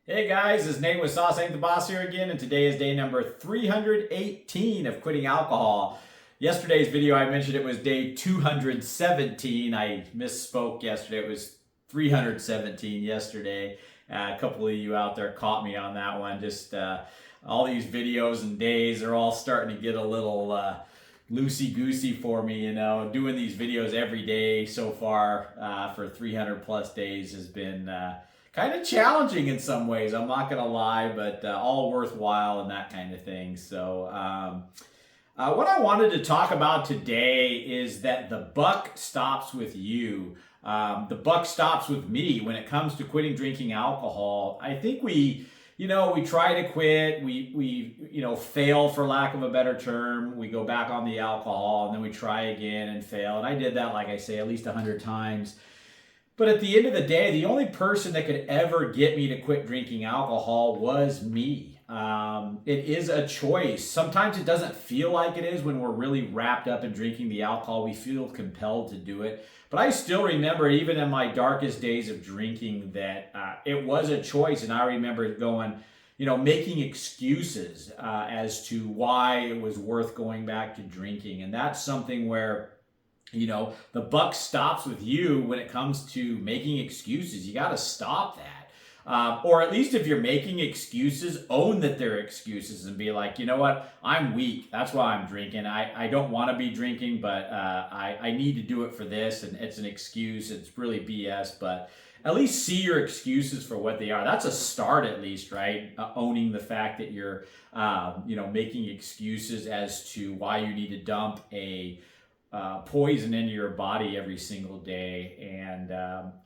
Hey guys, it's Nate with Sauce Ain't the Boss here again, and today is day number 318 of quitting alcohol. Yesterday's video, I mentioned it was day 217. I misspoke yesterday. It was 317 yesterday. A couple of you out there caught me on that one. Just all these videos and days are all starting to get a little loosey-goosey for me, Doing these videos every day so far for 300 plus days has been kind of challenging in some ways. I'm not gonna lie, but all worthwhile and that kind of thing. So what I wanted to talk about today is that the buck stops with you. The buck stops with me when it comes to quitting drinking alcohol. I think we try to quit. We fail, for lack of a better term. We go back on the alcohol and then we try again and fail. And I did that, like I say, at least 100 times. But at the end of the day, the only person that could ever get me to quit drinking alcohol was me. It is a choice. Sometimes it doesn't feel like it is when we're really wrapped up in drinking the alcohol. We feel compelled to do it. But I still remember, even in my darkest days of drinking, that it was a choice. And I remember making excuses as to why it was worth going back to drinking. And that's something where the buck stops with you when it comes to making excuses. You got to stop that. Or at least if you're making excuses, own that they're excuses and be like, you know what, I'm weak. That's why I'm drinking. I don't want to be drinking, but I need to do it for this. And it's an excuse. It's really BS, but at least see your excuses for what they are. That's a start, at least, right? Owning the fact that you're, making excuses as to why you need to dump a poison into your body every single day. And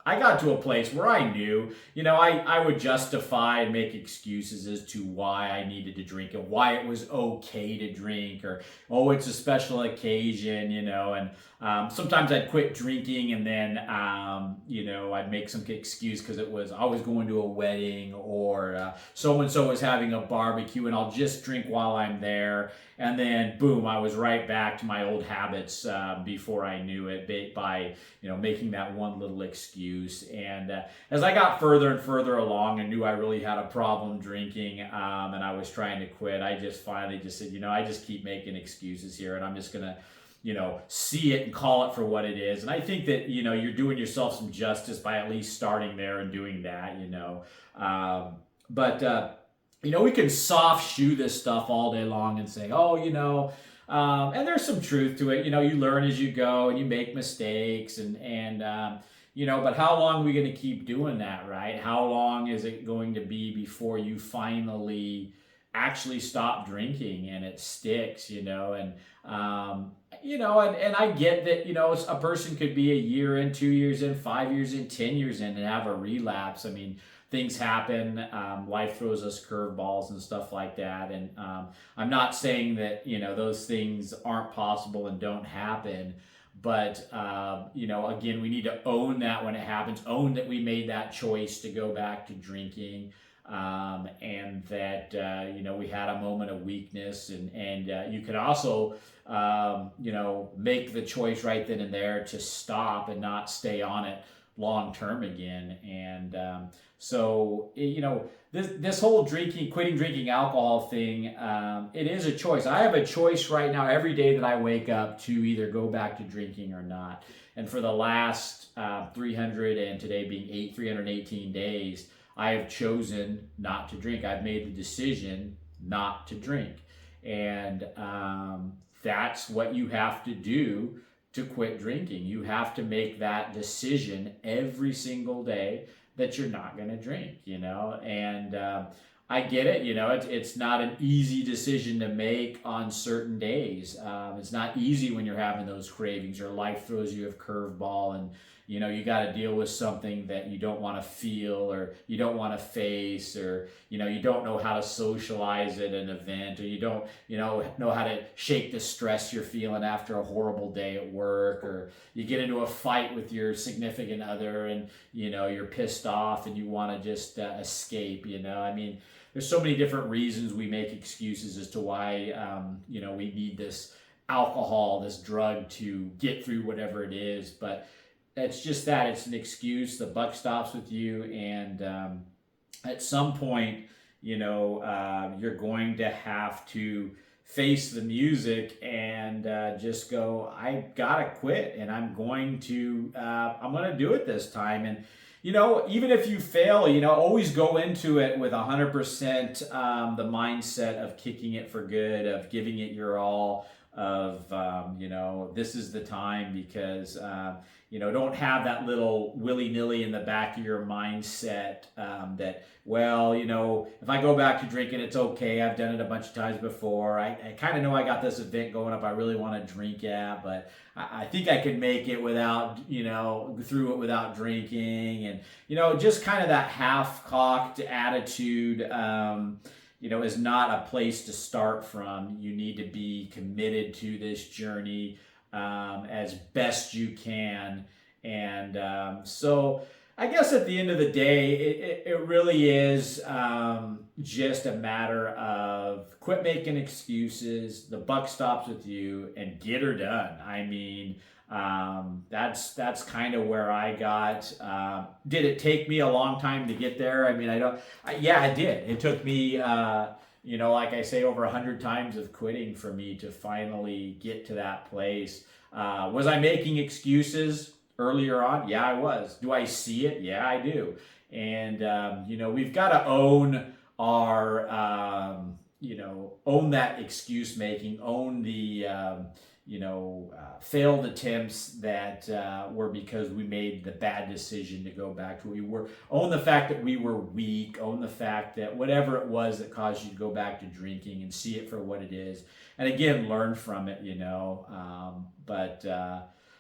I got to a place where I knew, I would justify and make excuses as to why I needed to drink and why it was okay to drink, or, oh, it's a special occasion, and sometimes I'd quit drinking and then, I'd make some excuse because I was going to a wedding, or so-and-so was having a barbecue and I'll just drink while I'm there. And then, boom, I was right back to my old habits before I knew it by making that one little excuse. And as I got further and further along and knew I really had a problem drinking and I was trying to quit, I just finally just said, I just keep making excuses here and I'm just going to see it and call it for what it is. And I think that, you're doing yourself some justice by at least starting there and doing that, we can soft shoe this stuff all day long and say, oh, and there's some truth to it. You learn as you go and you make mistakes but how long are we going to keep doing that, right? How long is it going to be before you finally actually stop drinking and it sticks, and I get that, a person could be a year in, 2 years in, 5 years in, 10 years in and have a relapse. I mean, things happen. Life throws us curveballs and stuff like that. And I'm not saying that, those things aren't possible and don't happen. But, again, we need to own that when it happens, own that we made that choice to go back to drinking. And that, we had a moment of weakness and you can also, make the choice right then and there to stop and not stay on it long term again. And this whole quitting drinking alcohol thing, it is a choice. I have a choice right now every day that I wake up to either go back to drinking or not. And for the last 300 and today being 318 days, I have chosen not to drink. I've made the decision not to drink. And that's what you have to do to quit drinking. You have to make that decision every single day that you're not going to drink, and I get it, it's not an easy decision to make on certain days. It's not easy when you're having those cravings or life throws you a curveball and, you got to deal with something that you don't want to feel or you don't want to face, or, you don't know how to socialize at an event, or you don't, know how to shake the stress you're feeling after a horrible day at work, or you get into a fight with your significant other and, you're pissed off and you want to just escape, I mean, there's so many different reasons we make excuses as to why, we need this alcohol, this drug to get through whatever it is. But it's just that it's an excuse. The buck stops with you, and at some point, you're going to have to face the music and just go, I gotta quit, and I'm going to do it this time. And even if you fail, always go into it with 100% the mindset of kicking it for good, of giving it your all, of this is the time, because don't have that little willy-nilly in the back of your mindset, that, well, if I go back to drinking, it's okay. I've done it a bunch of times before. I kind of know I got this event going up I really want to drink at, but I think I can make it without, through it without drinking. And, just kind of that half-cocked attitude, is not a place to start from. You need to be committed to this journey as best you can. And so I guess at the end of the day, it really is just a matter of quit making excuses. The buck stops with you, and get her done. I mean, that's kind of where I got. Did it take me a long time to get there? I mean, yeah, it did. It took me, like I say, over 100 times of quitting for me to finally get to that place. Was I making excuses earlier on? Yeah, I was. Do I see it? Yeah, I do. And, we've got to own our, own that excuse making, own the, failed attempts that were because we made the bad decision to go back to who we were. Own the fact that we were weak. Own the fact that whatever it was that caused you to go back to drinking, and see it for what it is. And again, learn from it, But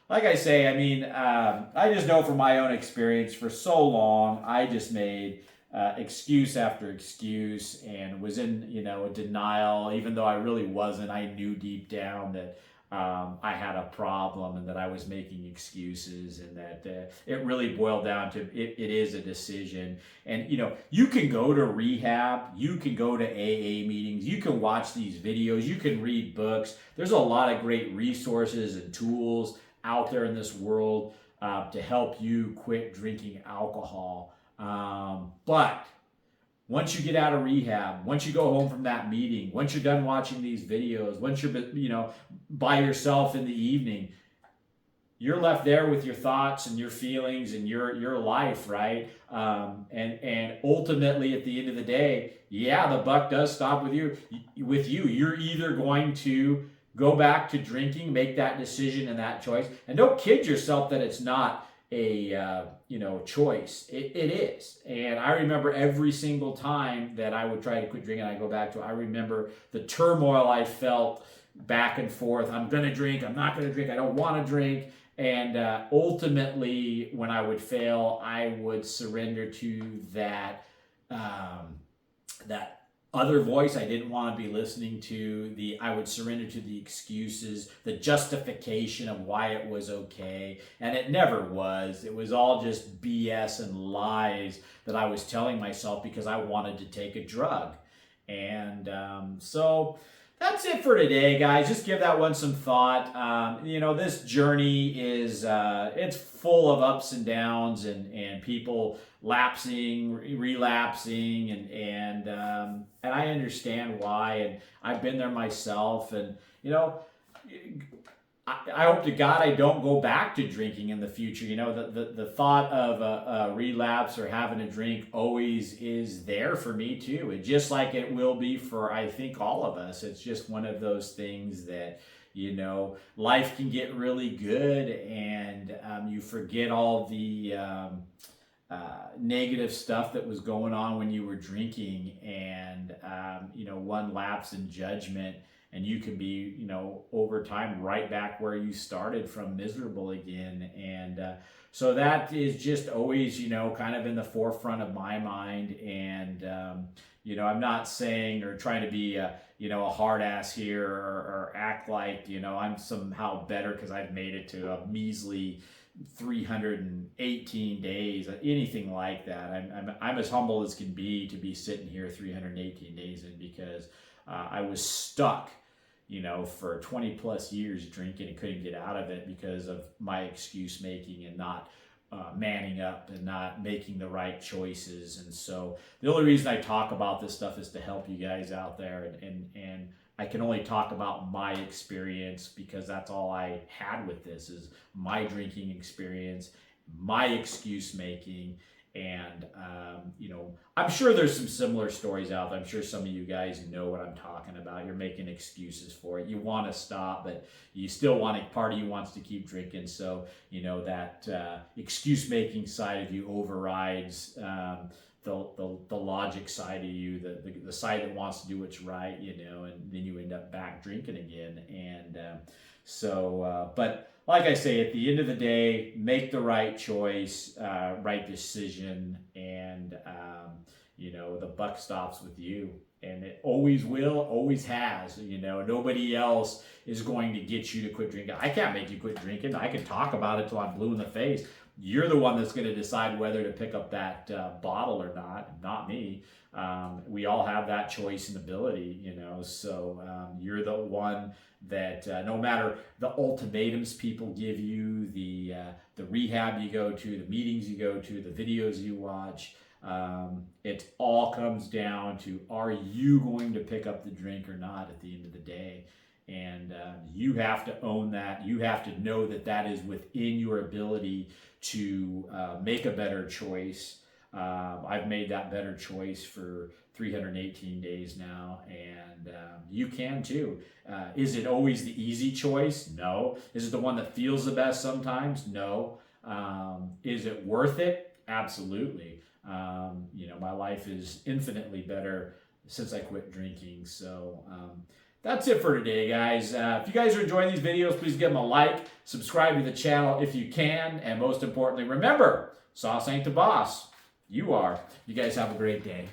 like I say, I mean, I just know from my own experience, for so long, I just made excuse after excuse, and was in, a denial, even though I really wasn't. I knew deep down that I had a problem, and that I was making excuses, and that it really boiled down to it is a decision. And you can go to rehab, you can go to AA meetings, you can watch these videos, you can read books. There's a lot of great resources and tools out there in this world to help you quit drinking alcohol. But once you get out of rehab, once you go home from that meeting, once you're done watching these videos, once you're by yourself in the evening, you're left there with your thoughts and your feelings and your life, right? And ultimately, at the end of the day, yeah, the buck does stop with you. You're either going to go back to drinking, make that decision and that choice, and don't kid yourself that it's not a choice. It is. And I remember every single time that I would try to quit drinking, I go back to, I remember the turmoil I felt back and forth. I'm gonna drink, I'm not gonna drink, I don't want to drink. And ultimately, when I would fail, I would surrender to that that other voice I didn't want to be listening to. I would surrender to the excuses, the justification of why it was okay, and it never was. It was all just BS and lies that I was telling myself because I wanted to take a drug. And so that's it for today, guys. Just give that one some thought. This journey is it's full of ups and downs, and people lapsing, relapsing, and I understand why, and I've been there myself. And I hope to God I don't go back to drinking in the future. The thought of a relapse or having a drink always is there for me too. And just like it will be for, I think, all of us. It's just one of those things that, life can get really good, and you forget all the negative stuff that was going on when you were drinking, and one lapse in judgment, and you can be, over time, right back where you started from, miserable again. And so that is just always, kind of in the forefront of my mind. And, I'm not saying or trying to be, a hard ass here, or act like, I'm somehow better because I've made it to a measly 318 days, anything like that. I'm as humble as can be to be sitting here 318 days in, because I was stuck, for 20 plus years drinking and couldn't get out of it because of my excuse making and not manning up and not making the right choices. And so the only reason I talk about this stuff is to help you guys out there. And I can only talk about my experience because that's all I had with this is my drinking experience, my excuse making. And, I'm sure there's some similar stories out there. I'm sure some of you guys know what I'm talking about. You're making excuses for it. You want to stop, but you still want to, part of you wants to keep drinking. So, that excuse making side of you overrides the logic side of you, the side that wants to do what's right, and then you end up back drinking again. And but like I say, at the end of the day, make the right choice, right decision, and the buck stops with you. And it always will, always has. Nobody else is going to get you to quit drinking. I can't make you quit drinking. I can talk about it till I'm blue in the face. You're the one that's going to decide whether to pick up that bottle or not me. We all have that choice and ability, so you're the one that no matter the ultimatums people give you, the rehab you go to, the meetings you go to, the videos you watch, it all comes down to, are you going to pick up the drink or not at the end of the day? And you have to own that. You have to know that that is within your ability to make a better choice. I've made that better choice for 318 days now, and you can too. Is it always the easy choice? No. Is it the one that feels the best sometimes? No. Is it worth it? Absolutely. My life is infinitely better since I quit drinking. So that's it for today, guys. If you guys are enjoying these videos, please give them a like, subscribe to the channel if you can, and most importantly, remember, sauce ain't the boss. You are. You guys have a great day.